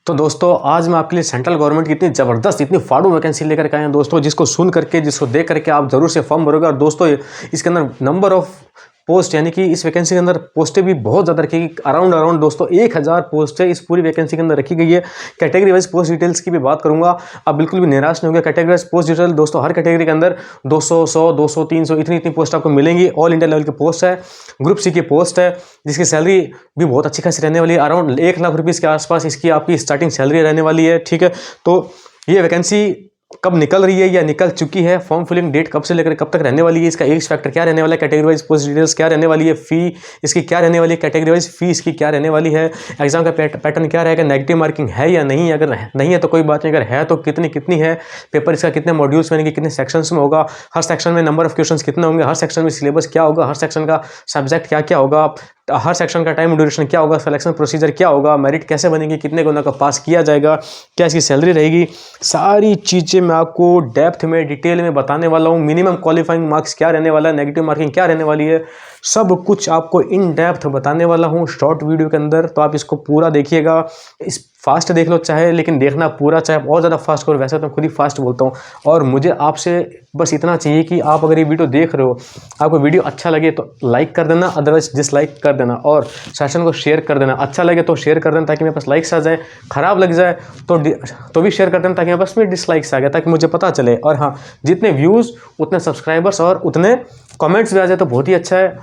तो दोस्तों आज मैं आपके लिए सेंट्रल गवर्नमेंट की इतनी ज़बरदस्त इतनी फाड़ू वैकेंसी लेकर के आए हैं दोस्तों, जिसको सुन करके जिसको देख करके आप जरूर से फॉर्म भरोगे। और दोस्तों इसके अंदर नंबर ऑफ पोस्ट यानी कि इस वैकेंसी के अंदर पोस्टें भी बहुत ज़्यादा रखी गई। अराउंड दोस्तों 1000 पोस्ट है इस पूरी वैकेंसी के अंदर रखी गई है। कैटेगरी वाइज पोस्ट डिटेल्स की भी बात करूंगा, आप बिल्कुल भी निराश नहीं होंगे। कैटेगरी वाइज पोस्ट डिटेल दोस्तों हर कैटेगरी के अंदर 200, 100, 200, 300 इतनी पोस्ट आपको मिलेंगी। ऑल इंडिया लेवल की पोस्ट है, ग्रुप सी की पोस्ट है, जिसकी सैलरी भी बहुत अच्छी खासी रहने वाली है। अराउंड 1 लाख रुपीज़ के आसपास इसकी आपकी स्टार्टिंग सैलरी रहने वाली है। ठीक है, तो ये वैकेंसी कब निकल रही है या निकल चुकी है, फॉर्म फिलिंग डेट कब से लेकर कब तक रहने वाली है, इसका एज फैक्टर क्या रहने वाला है, कैटेगरी वाइज पोस्ट डिटेल्स क्या रहने वाली है, फी इसकी क्या रहने वाली है, कैटेगरी वाइज फी इसकी क्या रहने वाली है, एग्जाम का पैटर्न क्या रहेगा, नेगेटिव मार्किंग है या नहीं, अगर नहीं है तो कोई बात नहीं, अगर है तो कितनी है, पेपर इसका कितने मॉड्यूल्स में कितने सेक्शंस में होगा, हर सेक्शन में नंबर ऑफ क्वेश्चंस कितने होंगे, हर सेक्शन में सिलेबस क्या होगा, हर सेक्शन का सब्जेक्ट क्या क्या होगा, हर सेक्शन का टाइम ड्यूरेशन क्या होगा, सिलेक्शन प्रोसीजर क्या होगा, मेरिट कैसे बनेगी, कितने गुना का पास किया जाएगा, क्या इसकी सैलरी रहेगी, सारी चीज़ें मैं आपको डेप्थ में डिटेल में बताने वाला हूँ। मिनिमम क्वालिफाइंग मार्क्स क्या रहने वाला है, नेगेटिव मार्किंग क्या रहने वाली है, सब कुछ आपको इन डेप्थ बताने वाला हूँ शॉर्ट वीडियो के अंदर। तो आप इसको पूरा देखिएगा, इस फास्ट देख लो चाहे, लेकिन देखना पूरा, चाहे और ज़्यादा फास्ट करो, वैसे तो मैं खुद ही फास्ट बोलता हूँ। और मुझे आपसे बस इतना चाहिए कि आप अगर ये वीडियो देख रहे हो, आपको वीडियो अच्छा लगे तो लाइक कर देना, अदरवाइज डिसलाइक कर देना, और सेशन को शेयर कर देना। अच्छा लगे तो शेयर कर देना ताकि मेरे पास लाइक्स आ जाए, खराब लग जाए तो भी शेयर कर देना ताकि मेरे पास में डिसलाइक्स आ गया, ताकि मुझे पता चले। और हाँ, जितने व्यूज़ उतने सब्सक्राइबर्स और उतने कमेंट्स भी आ जाए तो बहुत ही अच्छा है।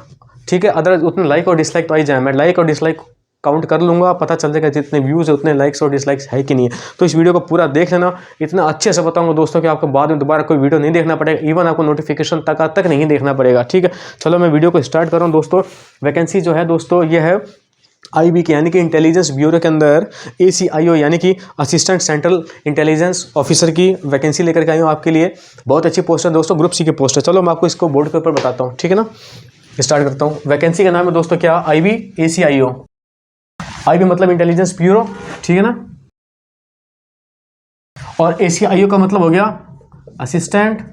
ठीक है, अदरवाइज उतने लाइक और डिसलाइक तो आ ही जाए, मैं लाइक और डिसलाइक काउंट कर लूँगा, पता चल जाएगा जितने व्यूज़ है उतने लाइक्स और डिसलाइक्स है कि नहीं है। तो इस वीडियो को पूरा देख लेना, इतना अच्छे से बताऊंगा दोस्तों कि आपको बाद में दोबारा कोई वीडियो नहीं देखना पड़ेगा, इवन आपको नोटिफिकेशन तक नहीं देखना पड़ेगा। ठीक है, चलो मैं वीडियो को स्टार्ट कर रहा हूँ दोस्तों। वैकेंसी जो है दोस्तों ये है IB की यानी कि इंटेलिजेंस ब्यूरो के अंदर ACIO यानी कि असिस्टेंट सेंट्रल इंटेलिजेंस ऑफिसर की वैकेंसी लेकर के आई हूँ आपके लिए। बहुत अच्छी पोस्ट है दोस्तों, ग्रुप सी की पोस्ट है। चलो मैं आपको इसको बोर्ड के ऊपर बताता हूँ, ठीक है ना। स्टार्ट करता हूँ। वैकेंसी का नाम है दोस्तों क्या, IB ACIO। IB मतलब इंटेलिजेंस ब्यूरो, ठीक है ना, और ACIO का मतलब हो गया असिस्टेंट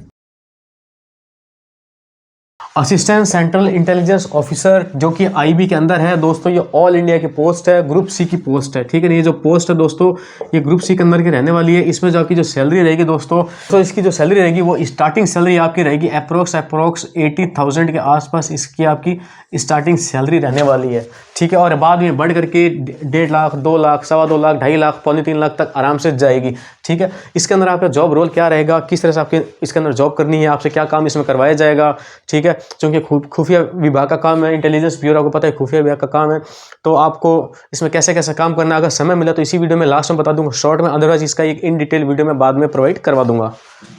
सेंट्रल इंटेलिजेंस ऑफिसर, जो कि IB के अंदर है दोस्तों। ये ऑल इंडिया की पोस्ट है, ग्रुप सी की पोस्ट है। ठीक है, ये जो पोस्ट है दोस्तों ये ग्रुप सी के अंदर की रहने वाली है। इसमें जो आपकी जो सैलरी रहेगी दोस्तों, तो इसकी जो सैलरी रहेगी वो स्टार्टिंग सैलरी आपकी रहेगी अप्रोक्स 80,000 के आसपास इसकी आपकी स्टार्टिंग सैलरी रहने वाली है। ठीक है, और बाद में बढ़ करके 1.5 लाख, 2 लाख, 2.25 लाख, 2.5 लाख, 3 लाख तक आराम से जाएगी। ठीक है, इसके अंदर आपका जॉब रोल क्या रहेगा, किस तरह से आपके इसके अंदर जॉब करनी है, आपसे क्या काम इसमें करवाया जाएगा। ठीक है, क्योंकि खुफिया विभाग का काम है, इंटेलिजेंस ब्यूरो को पता है खुफिया विभाग का काम है, तो आपको इसमें कैसे कैसे काम करना है, अगर समय मिला तो इसी वीडियो में लास्ट में बता दूंगा शॉर्ट में, अदरवाइज इसका एक इन डिटेल वीडियो में बाद में प्रोवाइड करवा दूंगा।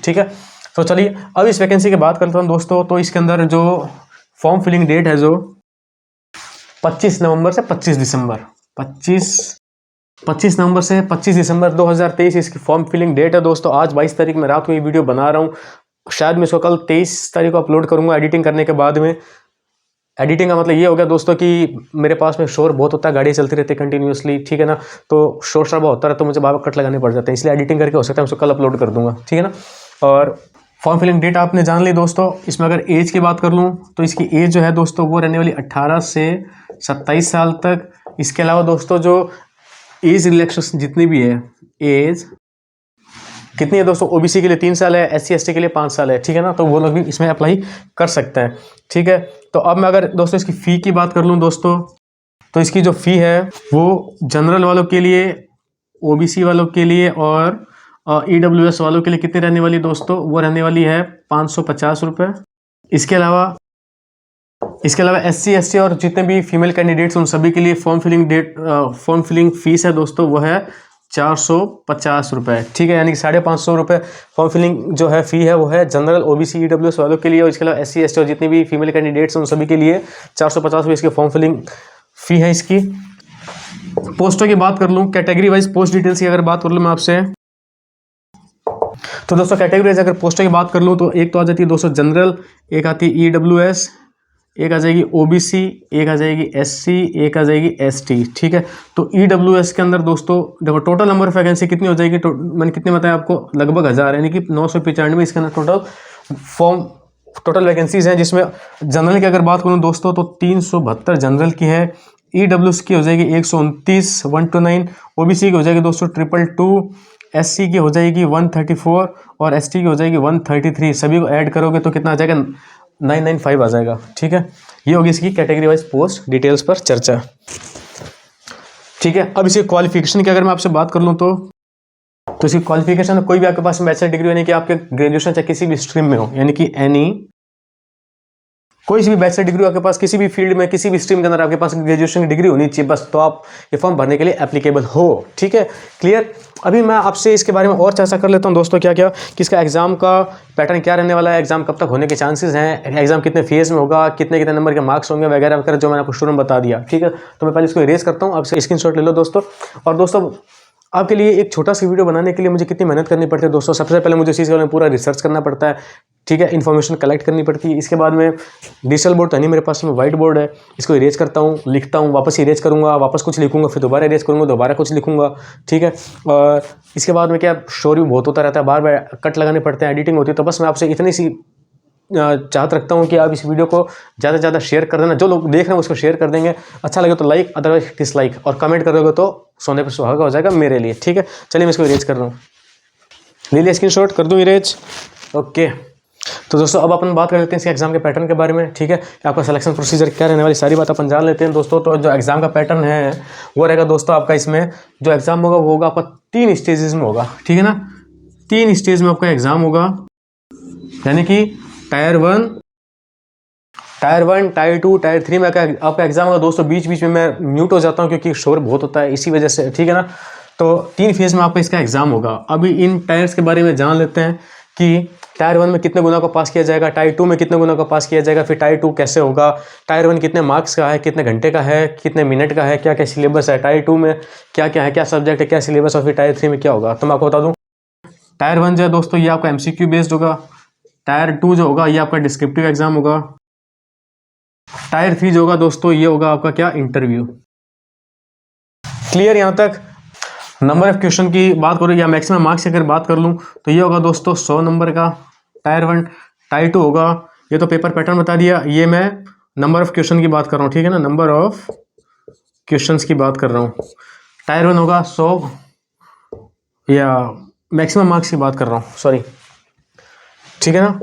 ठीक है, तो चलिए अब इस वैकेंसी की बात करता हूँ दोस्तों। तो इसके अंदर जो फॉर्म फिलिंग डेट है जो 25 नवंबर से 25 दिसंबर 25 नवंबर से 25 दिसंबर 2023 इसकी फॉर्म फिलिंग डेट है दोस्तों। आज 22 तारीख में रात को ये वीडियो बना रहा हूँ, शायद मैं इसको कल 23 तारीख को अपलोड करूँगा एडिटिंग करने के बाद में। एडिटिंग का मतलब ये हो गया दोस्तों कि मेरे पास में शोर बहुत होता है, गाड़ी चलती रहती है कंटिन्यूसली। ठीक है ना, तो शोर शराबा होता है तो मुझे बाबा कट लगाने पड़ जाते हैं, इसलिए एडिटिंग करके हो सकता है उसको कल अपलोड कर दूंगा। ठीक है ना, और फॉर्म फिलिंग डेट आपने जान ली दोस्तों। इसमें अगर एज की बात कर लूँ तो इसकी एज जो है दोस्तों वो रहने वाली 18 से 27 साल तक। इसके अलावा दोस्तों जो एज रिलैक्सेशन जितनी भी है, एज कितनी है दोस्तों, OBC के लिए 3 साल है, SC ST के लिए 5 साल है। ठीक है ना, तो वो लोग भी इसमें अप्लाई कर सकते हैं। ठीक है, तो अब मैं अगर दोस्तों इसकी फ़ी की बात कर लूँ दोस्तों, तो इसकी जो फ़ी है वो जनरल वालों के लिए, OBC वालों के लिए और EWS वालों के लिए कितनी रहने वाली दोस्तों, वो रहने वाली है 550 रुपये। इसके अलावा SC ST और जितने भी फीमेल कैंडिडेट्स उन सभी के लिए फॉर्म फिलिंग फीस है दोस्तों वो है 450 रुपये। ठीक है, यानी कि 550 रुपये फॉर्म फिलिंग जो है फ़ी है वो है जनरल, OBC EWS वालों के लिए, और इसके अलावा SC ST और जितने भी फीमेल कैंडिडेट्स उन सभी के लिए 450 रुपये इसकी फॉर्म फिलिंग फ़ी है। इसकी पोस्टों की बात कर लूँ, कैटेगरी वाइज पोस्ट डिटेल्स की अगर बात कर लूँ मैं आपसे, तो दोस्तों कैटेगरी वाइज अगर पोस्टों की बात कर लूँ तो एक तो आ जाती है दोस्तों जनरल, एक आती है EWS, एक आ जाएगी OBC, एक आ जाएगी SC, एक आ जाएगी ST। ठीक है, तो EWS के अंदर दोस्तों देखो टोटल नंबर ऑफ वैकेंसी कितनी हो जाएगी, मैंने कितने बताया आपको, लगभग 1000 यानी कि 995 इसके अंदर टोटल वैकेंसीज हैं। जिसमें जनरल की अगर बात करूँ दोस्तों तो 372 जनरल की है, EWS की हो जाएगी 129 129, OBC की हो जाएगी दोस्तों 222, SC की हो जाएगी 134 और ST की हो जाएगी 133। सभी को ऐड करोगे तो कितना आ जाएगा 995 आ जाएगा। ठीक है, ये होगी इसकी कैटेगरी वाइज पोस्ट डिटेल्स पर चर्चा। ठीक है, अब इसके क्वालिफिकेशन की अगर मैं आपसे बात कर लूँ तो इसकी क्वालिफिकेशन कोई भी आपके पास बैचलर डिग्री यानी कि आपके ग्रेजुएशन चाहे किसी भी स्ट्रीम में हो, यानी कि कोई सी भी बैचलर डिग्री आपके पास किसी भी फील्ड में किसी भी स्ट्रीम के अंदर आपके पास ग्रेजुएशन की डिग्री होनी चाहिए बस, तो आप ये फॉर्म भरने के लिए एप्लीकेबल हो। ठीक है, क्लियर। अभी मैं आपसे इसके बारे में और चर्चा कर लेता हूं दोस्तों, क्या क्या कि इसका एग्जाम का पैटर्न क्या रहने वाला है, एग्जाम कब तक होने के चांसेस हैं, एग्जाम कितने फेज में होगा, कितने कितने नंबर के मार्क्स होंगे वगैरह वगैरह, जो मैंने आपको शुरू में बता दिया। ठीक है, तो मैं पहले इसको इरेज करता हूँ, आपसे स्क्रीनशॉट ले लो दोस्तों। और दोस्तों आपके लिए एक छोटा सा वीडियो बनाने के लिए मुझे कितनी मेहनत करनी पड़ती है दोस्तों। सबसे पहले मुझे इस चीज़ के बारे में पूरा रिसर्च करना पड़ता है। ठीक है, इन्फॉर्मेशन कलेक्ट करनी पड़ती है। इसके बाद में डिजिटल बोर्ड तो नहीं मेरे पास में, वाइट बोर्ड है, इसको इरेज करता हूँ, लिखता हूँ, वापस इरेज करूँगा, वापस कुछ लिखूँगा, फिर दोबारा इरेज करूँगा, दोबारा कुछ लिखूँगा। ठीक है, और इसके बाद में क्या शोर भी बहुत होता रहता है, बार बार कट लगाने पड़ते हैं, एडिटिंग होती है। तो बस मैं आपसे इतनी सी चाहत रखता हूँ कि आप इस वीडियो को ज़्यादा से ज़्यादा शेयर कर देना। जो लोग देख रहे हैं उसको शेयर कर देंगे, अच्छा लगे तो लाइक, अदरवाइज डिसलाइक, और कमेंट करोगे तो सोने पर सुहागा हो जाएगा मेरे लिए। ठीक है, चलिए मैं इसको इरेज कर रहा हूँ, ले लिया स्क्रीनशॉट, कर दूँ इरेज। ओके, तो दोस्तों अब अपन बात कर लेते हैं इसके एग्जाम के पैटर्न के बारे में। ठीक है, कि आपका सिलेक्शन प्रोसीजर क्या रहने वाली, सारी बात अपन जान लेते हैं दोस्तों। तो जो एग्जाम का पैटर्न है वो रहेगा दोस्तों आपका, इसमें जो एग्जाम होगा वो होगा आपका 3 स्टेजेस में होगा। ठीक है ना, 3 स्टेज में आपका एग्जाम होगा, यानी कि टायर 1, टायर 2, टायर 3 में आपका एग्जाम होगा दोस्तों। बीच बीच में मैं म्यूट हो जाता हूँ क्योंकि शोर बहुत होता है इसी वजह से। ठीक है ना, तो 3 फेज में आपका इसका एग्जाम होगा। अभी इन टायर्स के बारे में जान लेते हैं कि टायर 1 में कितने गुना को पास किया जाएगा, टायर 2 में कितने गुना को पास किया जाएगा, फिर टायर 2 कैसे होगा, टायर 1 कितने मार्क्स का है, कितने घंटे का है, कितने मिनट का है, क्या क्या सिलेबस है, टायर 2 में क्या क्या है, क्या सब्जेक्ट है, क्या सिलेबस, और फिर टायर 3 में क्या होगा। तो मैं आपको बता दूँ, टायर 1 जो है दोस्तों ये आपका MCQ बेस्ड होगा, टायर 2 जो होगा ये आपका डिस्क्रिप्टिव एग्जाम होगा, टायर 3 जो होगा दोस्तों ये होगा आपका क्या, इंटरव्यू। क्लियर यहाँ तक। नंबर ऑफ क्वेश्चन की बात करूँ या मैक्सिमम मार्क्स की अगर बात कर लूँ तो ये होगा दोस्तों 100 नंबर का टायर 1, टायर 2 होगा, ये तो पेपर पैटर्न बता दिया, ये मैं नंबर ऑफ क्वेश्चन की बात कर रहा हूँ। ठीक है ना, नंबर ऑफ क्वेश्चंस की बात कर रहा हूँ। टायर 1 होगा 100, या मैक्सिमम मार्क्स की बात कर रहा हूँ, सॉरी। ठीक है ना,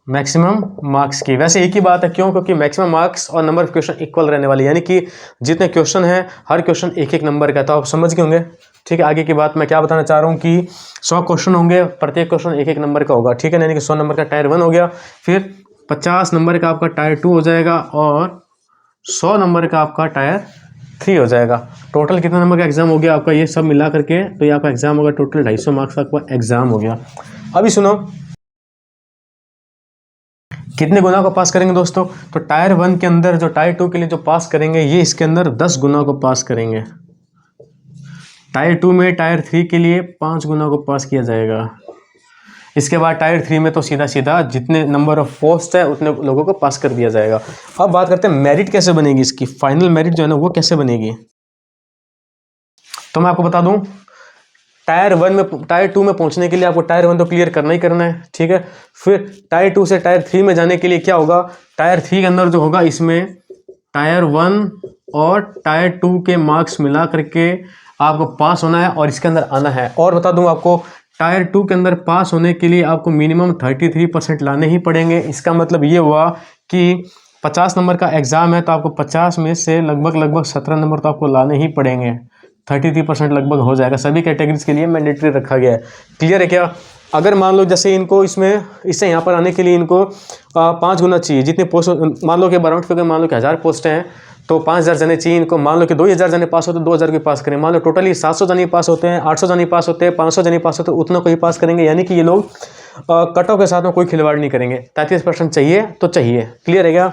मैक्सिमम मार्क्स की, वैसे एक ही बात है, क्यों, क्योंकि मैक्सिमम मार्क्स और नंबर ऑफ क्वेश्चन इक्वल रहने वाली है, यानी कि जितने क्वेश्चन हैं हर क्वेश्चन एक एक नंबर का, तो आप समझ गए होंगे। ठीक है, आगे की बात मैं क्या बताना चाह रहा हूँ कि 100 क्वेश्चन होंगे, प्रत्येक क्वेश्चन एक एक नंबर का होगा। ठीक है, यानी कि 100 नंबर का टायर 1 हो गया, फिर 50 नंबर का आपका टायर 2 हो जाएगा, और 100 नंबर का आपका टायर 3 हो जाएगा। टोटल कितना नंबर का एग्जाम हो गया आपका, ये सब मिला करके तो ये आपका एग्जाम होगा टोटल 250 मार्क्स का आपका एग्जाम हो गया। अभी सुनो कितने गुना को पास करेंगे दोस्तों, तो टायर 1 के अंदर जो टायर 2 के लिए जो पास करेंगे ये इसके अंदर 10 गुना को पास करेंगे, टायर 2 में टायर 3 के लिए 5 गुना को पास किया जाएगा। इसके बाद टायर 3 में तो सीधा सीधा जितने नंबर ऑफ पोस्ट है उतने लोगों को पास कर दिया जाएगा। अब बात करते हैं मेरिट कैसे बनेगी, इसकी फाइनल मेरिट जो है ना वो कैसे बनेगी। तो मैं आपको बता दूं, टायर 1 में टायर 2 में पहुंचने के लिए आपको टायर 1 तो क्लियर करना ही करना है। ठीक है, फिर टायर 2 से टायर 3 में जाने के लिए क्या होगा, टायर 3 के अंदर जो होगा इसमें टायर 1 और टायर 2 के मार्क्स मिला करके आपको पास होना है और इसके अंदर आना है। और बता दूं आपको, टायर 2 के अंदर पास होने के लिए आपको मिनिमम 33% लाने ही पड़ेंगे। इसका मतलब ये हुआ कि 50 नंबर का एग्जाम है तो आपको 50 में से लगभग 17 नंबर तो आपको लाने ही पड़ेंगे। 33% लगभग हो जाएगा, सभी कैटेगरीज के लिए मैंडेटरी रखा गया है। क्लियर है क्या। अगर मान लो जैसे इनको इससे यहाँ पर आने के लिए इनको 5 गुना चाहिए, जितने पोस्ट मान लो कि बाराउंड फिगर मान लो कि 1000 पोस्ट हैं तो 5000 जने चाहिए इनको। मान लो कि 2000 जने पास होते हैं, 2000 को पास करें। मान लो टोटली 700 जने पास होते हैं, 800 जने पास होते हैं, 500 जने पास होते हैं, उतना को ही पास करेंगे। यानी कि ये लोग कट ऑफ के साथ में कोई खिलवाड़ नहीं करेंगे। 33% चाहिए तो चाहिए। क्लियर है क्या।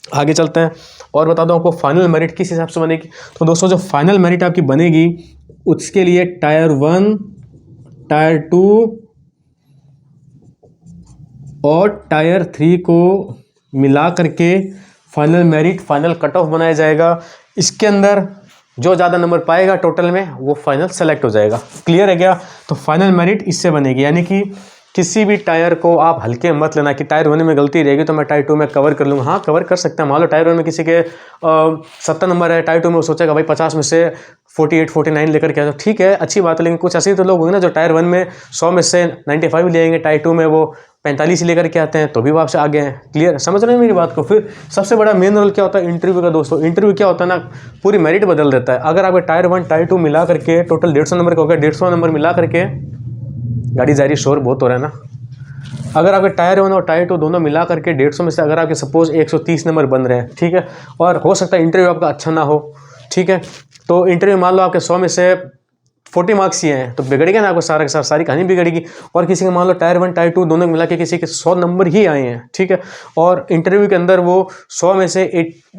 आगे चलते हैं और बता दूं आपको फाइनल मेरिट किस हिसाब से बनेगी। तो दोस्तों जो फाइनल मेरिट आपकी बनेगी उसके लिए टायर 1, टायर 2 और टायर 3 को मिला करके final merit, final cut off बनाया जाएगा। इसके अंदर जो ज़्यादा नंबर पाएगा टोटल में वो फाइनल सेलेक्ट हो जाएगा। क्लियर है क्या। तो फाइनल मेरिट इससे बनेगी, यानी कि किसी भी टायर को आप हल्के मत लेना कि टायर 1 में गलती रहेगी तो मैं टायर 2 में कवर कर लूँगा। हाँ, कवर कर सकते हैं। मान लो टायर 1 में किसी के 70 नंबर है, टायर 2 में वो सोचेगा भाई 50 में से 48 49 लेकर के आया, तो ठीक है, अच्छी बात है। लेकिन कुछ ऐसे तो लोग होंगे ना जो टायर 1 में 100 में से 95 ले आएंगे, टायर 2 में वो 45 लेकर के आते हैं, तो भी वो आपसे आगे हैं। क्लियर, समझ रहे हैं मेरी बात को। फिर सबसे बड़ा मेन रोल क्या होता है इंटरव्यू का दोस्तों। इंटरव्यू क्या होता है ना, पूरी मेरिट बदल देता है। अगर आपके टायर 1 टायर 2 मिला करके टोटल 150 नंबर का हो गया, 150 नंबर मिला करके गाड़ी जा रही, शोर बहुत हो रहा है ना। अगर आपके टायर 1 और टायर 2 दोनों मिला करके 150 में से अगर आपके सपोज 130 नंबर बन रहे हैं, ठीक है, और हो सकता है इंटरव्यू आपका अच्छा ना हो, ठीक है, तो इंटरव्यू मान लो आपके 100 में से 40 मार्क्स ही हैं, तो बिगड़ेगा ना आपको सारा के सारा, सारी कहानी बिगड़ेगी। और किसी के मान लो टायर 1 टायर 2 दोनों मिला के किसी के 100 नंबर ही आए हैं, ठीक है, और इंटरव्यू के अंदर वो 100 में से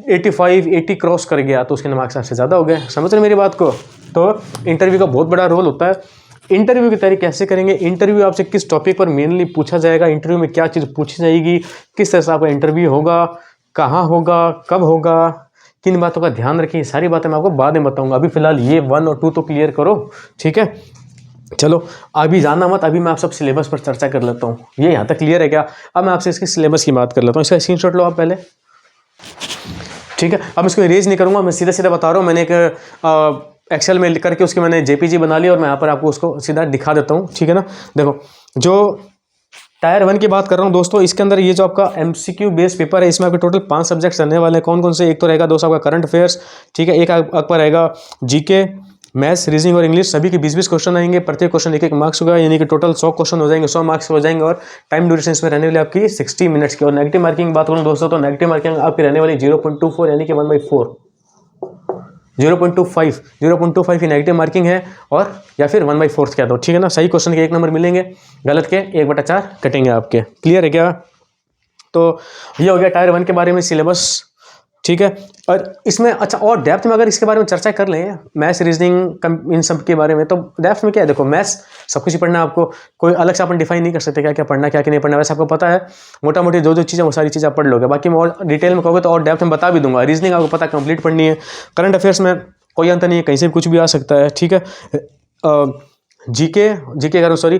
85 80 क्रॉस कर गया, तो उसके मार्क्स आपसे ज़्यादा हो गए। समझ रहे मेरी बात को। तो इंटरव्यू का बहुत बड़ा रोल होता है। इंटरव्यू की तैयारी कैसे करेंगे, इंटरव्यू आपसे किस टॉपिक पर मेनली पूछा जाएगा, इंटरव्यू में क्या चीज़ पूछी जाएगी, किस तरह से आपका इंटरव्यू होगा, कहाँ होगा, कब होगा, किन बातों का ध्यान रखिए, सारी बातें मैं आपको बाद में बताऊंगा। अभी फिलहाल ये 1 और 2 तो क्लियर करो, ठीक है। चलो अभी जाना मत, अभी मैं आप सब सिलेबस पर चर्चा कर लेता हूँ। ये यहाँ तक क्लियर है क्या? अब मैं आपसे इसके सिलेबस की बात कर लेता हूँ। इसका स्क्रीनशॉट लो आप पहले, ठीक है। अब इसको इरेज नहीं करूँगा, मैं सीधा सीधा बता रहा हूँ। मैंने एक एक्सेल में लिख करके उसकी मैंने जेपीजी बना ली और मैं यहाँ पर आपको उसको सीधा दिखा देता हूँ, ठीक है ना। देखो, जो टायर 1 की बात कर रहा हूँ दोस्तों, इसके अंदर ये जो आपका एमसीक्यू बेस्ड पेपर है, इसमें आपके टोटल 5 सब्जेक्ट्स रहने वाले हैं। कौन कौन से? एक तो रहेगा दोस्तों आपका करंट अफेयर्स, ठीक है, एक आपका रहेगा जीके, मैथ्स, रीजनिंग और इंग्लिश, सभी के 20-20 क्वेश्चन आएंगे, प्रत्येक क्वेश्चन 1-1 मार्क्स होगा, यानी कि टोटल 100 क्वेश्चन हो जाएंगे, 100 मार्क्स हो जाएंगे। और टाइम ड्यूरेशन इसमें रहने वाली आपकी 60 मिनट्स की। और नेगेटिव मार्किंग की बात करूँ दोस्तों, तो नेगेटिव मार्किंग आपकी रहने वाली 0.24 यानी कि 1/4, 0.25 की नेगेटिव मार्किंग है, और या फिर 1/4 कह दो, ठीक है ना। सही क्वेश्चन के 1 नंबर मिलेंगे, गलत के 1/4 कटेंगे आपके। क्लियर है क्या? तो ये हो गया टायर 1 के बारे में सिलेबस, ठीक है। और इसमें अच्छा और डेप्थ में अगर इसके बारे में चर्चा कर लें, मैथ्स, रीजनिंग, इन सब के बारे में, तो डेप्थ में क्या है, देखो मैथ्स सब कुछ ही पढ़ना है आपको, कोई अलग से अपन डिफाइन नहीं कर सकते क्या क्या पढ़ना, क्या क्या नहीं पढ़ना। वैसे आपको पता है मोटा मोटी जो जो चीज़ें वो सारी चीज़ें आप पढ़ लोगे। बाकी मैं और डिटेल में कहोगे तो और डेप्थ में बता भी दूंगा। रीजनिंग आपको पता कंप्लीट पढ़नी है। करंट अफेयर्स में कोई अंतर नहीं है, कहीं से भी कुछ भी आ सकता है, ठीक है। जीके करो, सॉरी,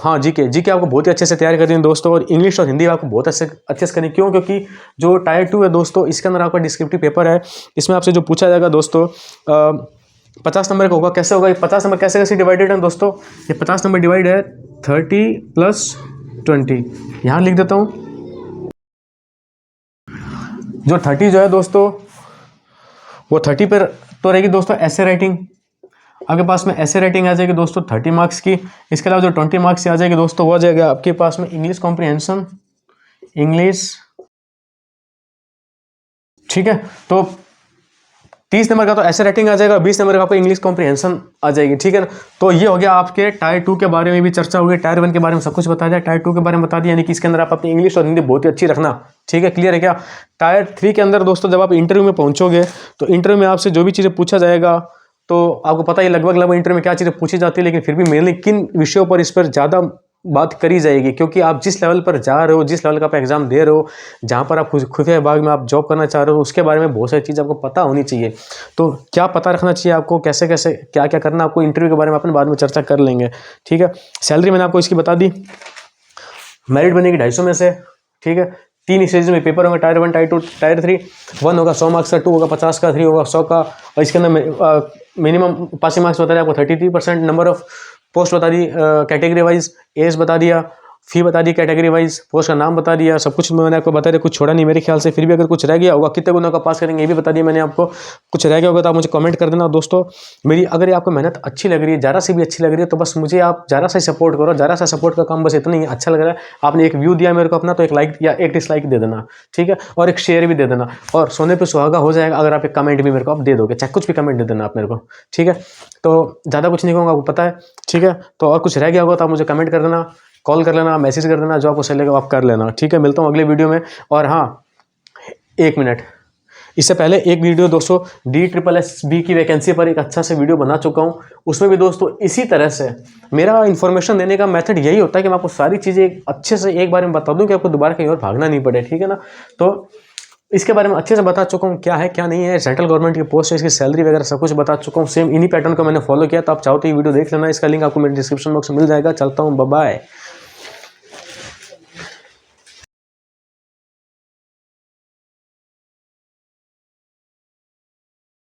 हाँ जीके आपको बहुत ही अच्छे से तैयार करनी है दोस्तों। और इंग्लिश और हिंदी आपको बहुत अच्छे से करनी। क्यों? क्योंकि जो टायर 2 है दोस्तों, इसके अंदर आपका डिस्क्रिप्टिव पेपर है। इसमें आपसे जो पूछा जाएगा दोस्तों 50 नंबर का होगा। कैसे होगा ये 50 नंबर, कैसे डिवाइडेड है दोस्तों? ये 50 नंबर डिवाइड है 30 + 20। यहाँ लिख देता हूँ। जो 30 जो है दोस्तों, वो 30 पर तो रहेगी दोस्तों ऐसे राइटिंग, आपके पास में ऐसे राइटिंग आ जाएगी दोस्तों 30 मार्क्स की। इसके अलावा जो 20 मार्क्स की आ जाएगी दोस्तों, वो आ जाएगा आपके पास में इंग्लिश कॉम्प्रिहेंशन, इंग्लिश, ठीक है। तो 30 नंबर का तो ऐसे राइटिंग आ जाएगा, 20 नंबर का आपको इंग्लिश कॉम्प्रिहेंशन आ जाएगी, ठीक है ना। तो ये हो गया आपके टायर 2 के बारे में भी चर्चा होगी। टायर 1 के बारे में सब कुछ बता दिया, टायर 2 के बारे में बता दिया, यानी कि इसके अंदर आप अपनी इंग्लिश और हिंदी बहुत ही अच्छी रखना, ठीक है। क्लियर है क्या? टायर 3 के अंदर दोस्तों जब आप इंटरव्यू में पहुंचोगे, तो इंटरव्यू में आपसे जो भी चीज़ें पूछा जाएगा, तो आपको पता ही लगभग इंटरव्यू में क्या चीज़ें पूछी जाती है, लेकिन फिर भी मेनली किन विषयों पर इस पर ज़्यादा बात करी जाएगी। क्योंकि आप जिस लेवल पर जा रहे हो, जिस लेवल का आप एग्जाम दे रहे हो, जहाँ पर आप खुफिया विभाग में आप जॉब करना चाह रहे हो, उसके बारे में बहुत सारी चीज़ आपको पता होनी चाहिए। तो क्या पता रखना चाहिए आपको, कैसे कैसे क्या क्या करना आपको, इंटरव्यू के बारे में अपन बाद में चर्चा कर लेंगे, ठीक है। सैलरी मैंने आपको इसकी बता दी, मेरिट बनेगी 250 में से, ठीक है। 3 स्टेज में पेपर होंगे, टायर 1, टायर 2, टायर 3। 1 होगा 100 मार्क्स का, 2 होगा 50 का, 3 होगा 100 का। और इसके अंदर मिनिमम पासिंग मार्क्स बता दिया आपको 33%, नंबर ऑफ पोस्ट बता दी, कैटेगरी वाइज एज बता दिया, फी बता दी, कैटेगरी वाइज पोस्ट का नाम बता दिया, सब कुछ मैंने आपको बता दिया, कुछ छोड़ा नहीं मेरे ख्याल से। फिर भी अगर कुछ रह गया होगा, कितने गुणों का पास करेंगे ये भी बता दिया मैंने आपको। कुछ रह गया होगा तो आप मुझे कमेंट कर देना दोस्तों। मेरी अगर ये आपको मेहनत अच्छी लग रही है, ज़रा सी भी अच्छी लग रही है, तो बस मुझे आप ज़रा सा सपोर्ट करो। ज़रा सा सपोर्ट का काम बस इतना ही, अच्छा लग रहा है, आपने एक व्यू दिया मेरे को अपना, तो एक लाइक या एक डिसलाइक दे देना, ठीक है। और एक शेयर भी दे देना, और सोने पे सुहागा हो जाएगा अगर आप एक कमेंट भी मेरे को आप दे दोगे, चाहे कुछ भी कमेंट दे देना आप मेरे को, ठीक है। तो ज़्यादा कुछ नहीं कहूँगा, आपको पता है, ठीक है। तो और कुछ रह गया होगा तो आप मुझे कमेंट कर देना, कॉल कर लेना, मैसेज कर देना, जो आपको सही लगे आप कर लेना, ठीक है। मिलता हूँ अगले वीडियो में। और हाँ, 1 मिनट, इससे पहले एक वीडियो दोस्तों DSSB की वैकेंसी पर एक अच्छा से वीडियो बना चुका हूँ। उसमें भी दोस्तों इसी तरह से मेरा इन्फॉर्मेशन देने का मेथड यही होता है कि मैं आपको सारी चीज़ें अच्छे से एक बार में बता दूं कि आपको दोबारा कहीं और भागना नहीं पड़े, ठीक है ना। तो इसके बारे में अच्छे से बता चुका हूँ, क्या है क्या नहीं है, सेंट्रल गवर्नमेंट की पोस्ट है, इसकी सैलरी वगैरह सब कुछ बता चुका हूँ। सेम इन्हीं पैटर्न को मैंने फॉलो किया, तो आप चाहो तो ये वीडियो देख लेना। इसका लिंक आपको मेरे डिस्क्रिप्शन बॉक्स में मिल जाएगा। चलता हूँ, बाय बाय।